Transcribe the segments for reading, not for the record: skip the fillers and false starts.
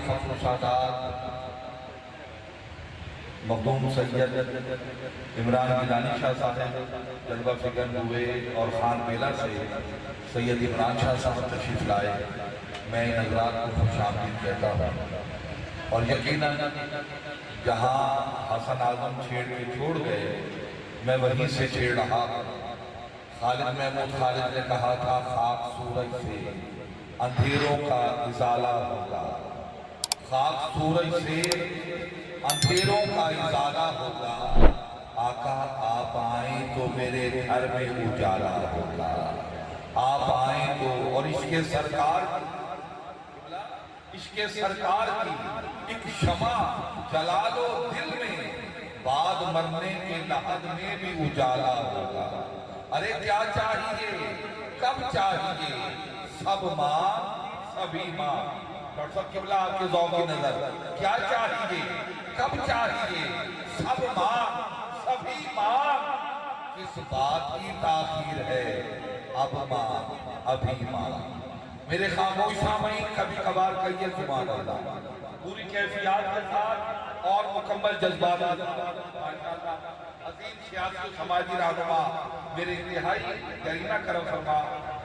फख्र सादात मखदूम सैयद इमरान गिलानी शाह साहब जलवा फिगर हुए और खान बेला से सैयद इमरान शाह साहब तशरीफ लाए। मैं इन हज़रात को खुशामदीद कहता हूँ और यकीनन जहाँ हसन आज़म छेड़ के छोड़ गए मैं वहीं से छेड़ रहा। खालिद महमूद खालिद ने कहा था खाक सूरज से अंधेरों का इजाला होगा, खाक सूरज से अंधेरों का इजाला होगा, आका आप आए तो मेरे घर में उजाला होगा, आप आए तो। और इसके सरकार की एक शमा जला लो दिल में, बाद मरने के लहद में भी उजाला होगा। अरे क्या चाहिए कब चाहिए, सब माँ सभी माँ। डॉक्टर साहब क़िबला आपके ज़ौक़ की नजर, क्या चाहिए कब चाहिए, सब माँ सभी माँ। किस बात की ताख़ीर है, अब माँ अभी माँ। मेरे खामोश सामईन कभी कभार कहिए सुभान अल्लाह, पूरी कैफियत के साथ और मुकम्मल जज्बात। अजीम सियासी समाजी रहनुमा मेरे इंतहाई करीना करम फरमा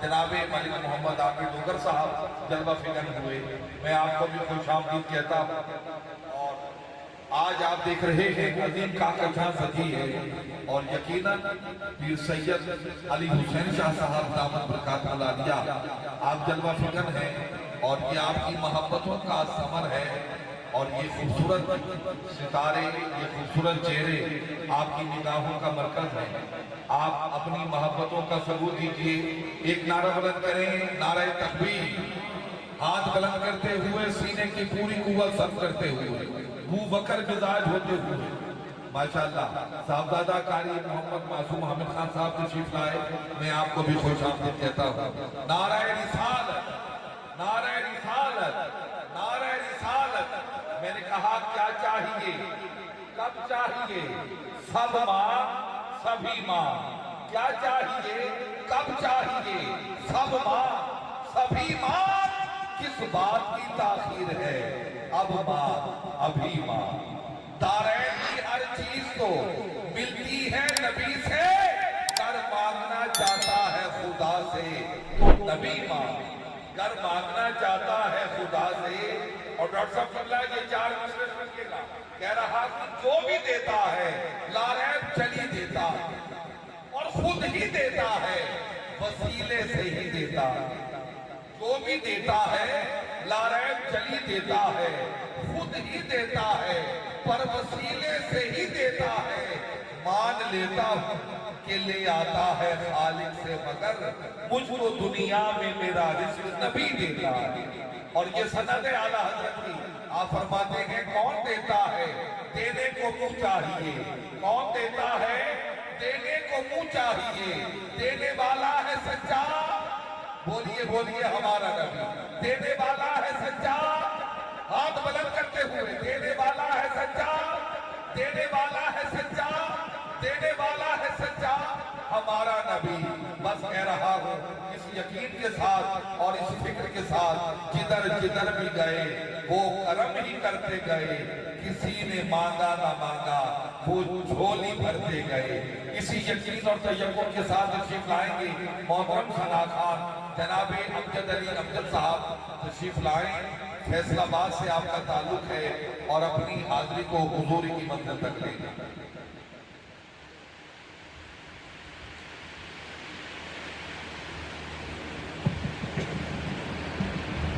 जनाबे मलिक मोहम्मद आकिब डोगर साहब जलवा फिगर हुए। मैं आपको भी खुशामदीद कहता हूँ। और आज आप देख रहे हैं अजीम काकरखां सजी है और यकीनन पीर सैयद अली हुसैन शाह साहब दामद बरकातुहुल आलिया आप जलवा फिगर हैं और ये आपकी मोहब्बतों का समर है। और ये खूबसूरत सितारे, ये खूबसूरत चेहरे आपकी निगाहों का मरकज है। आप अपनी मोहब्बतों का सबूत दीजिए। एक नारा बुलंद करें, नारा तकबीर, हाथ बुलंद करते हुए, सीने की पूरी कुव्वत सब करते हुए, अबू बकर मिजाज होते हुए। माशाअल्लाह साहबजादा कारी मोहम्मद मासूम हामिद खान साहब तशरीफ लाए। मैं आपको भी खुशामदीद कहता हूँ। नारा रिसालत, नारा रिसालत, नारा रिसालत। मैंने कहा क्या चाहिए कब चाहिए, सब माँ सभी माँ। क्या चाहिए कब चाहिए, सब माँ सभी माँ। किस बात की ताख़ीर है, अब माँ अभी माँ। दारैन की हर चीज तो मिलती है नबी से, कर मांगना चाहता है खुदा से तो नबी माँ। कर मांगना चाहता है खुदा से। और डॉक्टर साहब क़िबला ये चार मिसरे सुनिएगा, कह रहा कि जो भी देता है लारैब चली देता है और खुद ही देता है, वसीले से ही देता है। जो भी देता है लारैब चली देता है, खुद ही देता है, पर वसीले से ही देता है। मान लेता हूँ कि ले आता है खालिक से, मगर मुझको दुनिया में मेरा रिज़्क़ नबी देता है। और ये सनद आला हज़रत की आप फरमाते हैं कौन देता है, देने को मुँह चाहिए। कौन देता है, देने को मुँह चाहिए। देने वाला है सच्चा, बोलिए बोलिए हमारा नबी। देने वाला है सच्चा, हाथ बुलंद करते हुए, देने वाला है सच्चा, देने वाला है सच्चा, देने वाला है सच्चा हमारा नबी। बस कह रहा हूँ इस यकीन के साथ और इस फिक्र के साथ, जिधर जिधर भी गए वो करम ही करते गए, किसी ने मांगा ना मांगा वो झोली भरते गए। इसी यकीन और तयक्कुन के साथ तशरीफ लाएंगे मोहतरम सना खान जनाबे अमजद अली अमजद साहब तशरीफ लाएं। फैसलाबाद से आपका ताल्लुक है और अपनी हाजिरी को हुजूरी की मंजिल तक ले।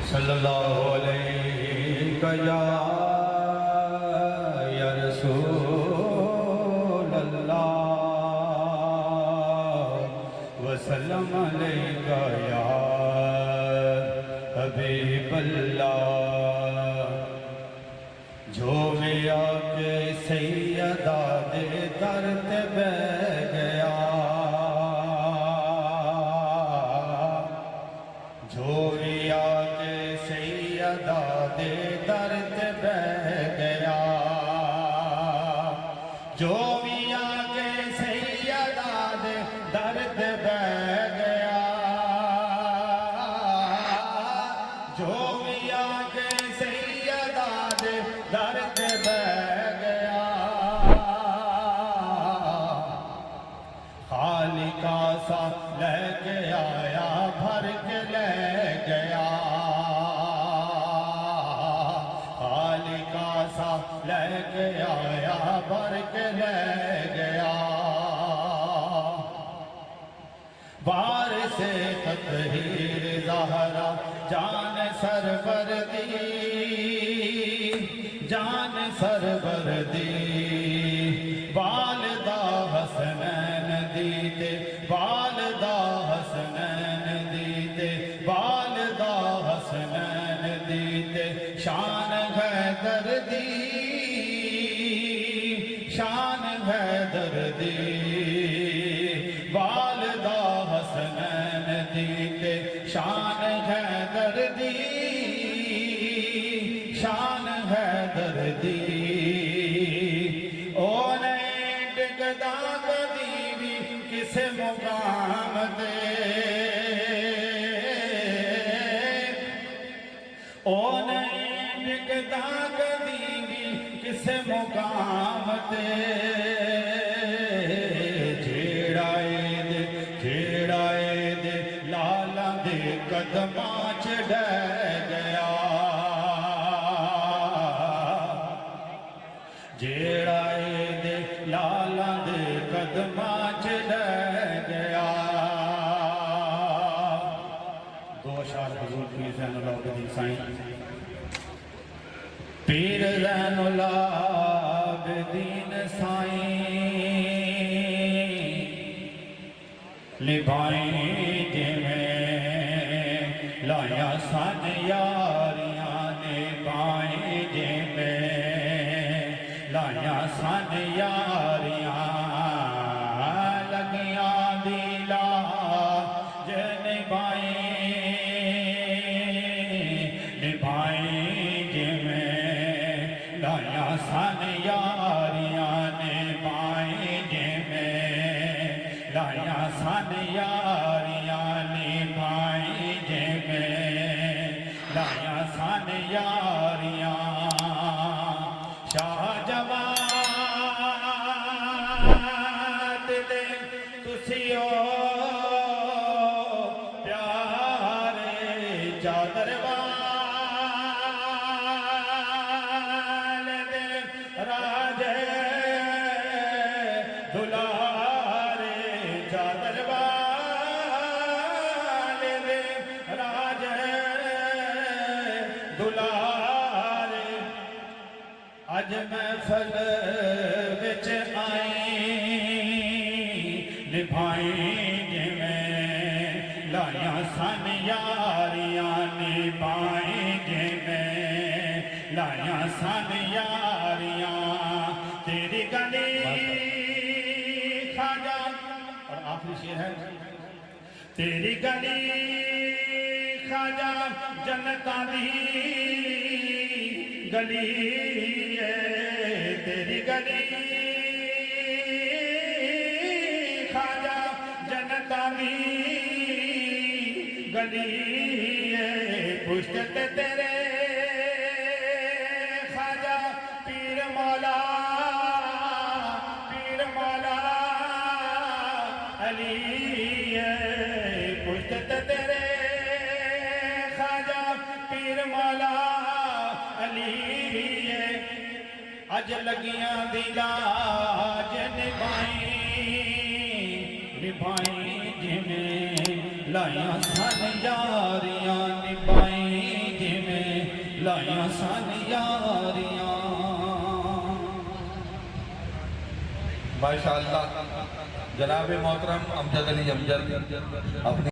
सल्लल्लाहु अलैहि या रसूल अल्लाह वसल्लम अलैका या हबीब अल्लाह। जो भी आके सैयदा दे दर ते बह गया, जो भी आके सैयदा दे दर ते बह गया, जो भी आके सैयदा दे दर ते बह गया, जो भी आके सैयदा در تے بہ گیا خالقہ سا لے کے آیا بھر کے لے گیا خالقہ سا لے کے آیا بھر کے لے گیا وارث تطہیر زہرا جان سرور دی جان سرور دی والدہ حسنین دیتے والدہ حسنین دیتے والدہ حسنین دیتے شان حیدر دی شان حیدر دی والدہ حسنین دیتے شان حیدر دی شان حیدر دی او نہیں ڈگدا کدی بھی کسے مقام دے او نہیں ڈگدا کدی بھی کسے مقام دے جیڑائے دے لالا دے قدماں چ ڈہ گیا جیڑائے دے لالا دے قدماں چ ڈہ گیا دو اشعار حضور پیر زین العابدین سائیں پیر زین العابدین سائیں نبھائیں جویں لایا سن یاریاں نبھائیں جویں لایا سن یاریاں لگیاں دی لاج نبھائیں نبھائیں جویں لایا سن یاریاں نبھائیں جویں لایا سن یاریاں نبھائیں جویں لایا سن یاریاں شاہ جواد دے تسیو پیارے چادر والے دے راجے دلارے چادر والے دے راجے دلارے اج محفل وچ آئیں نبھائیں جویں لایا سن یاریاں نبھائیں جویں لایا سن یاریاں تیری گلی خواجہ اور آخری شعر ہے تیری گلی خواجہ جنتاں دی گلی ہے تیری گلی خواجہ جنتاں دی گلی ہے پشت تے تیرے خواجہ پیر مولا علی ہے پشت تے تیرے خواجہ پیر مولا علی ہے اج لگیاں دی لاج نبھائیں جویں لایا سن یاریاں نبھائیں جویں لایا سن یاریاں ماشاءاللہ جناب محترم امجد علی امجد اپنی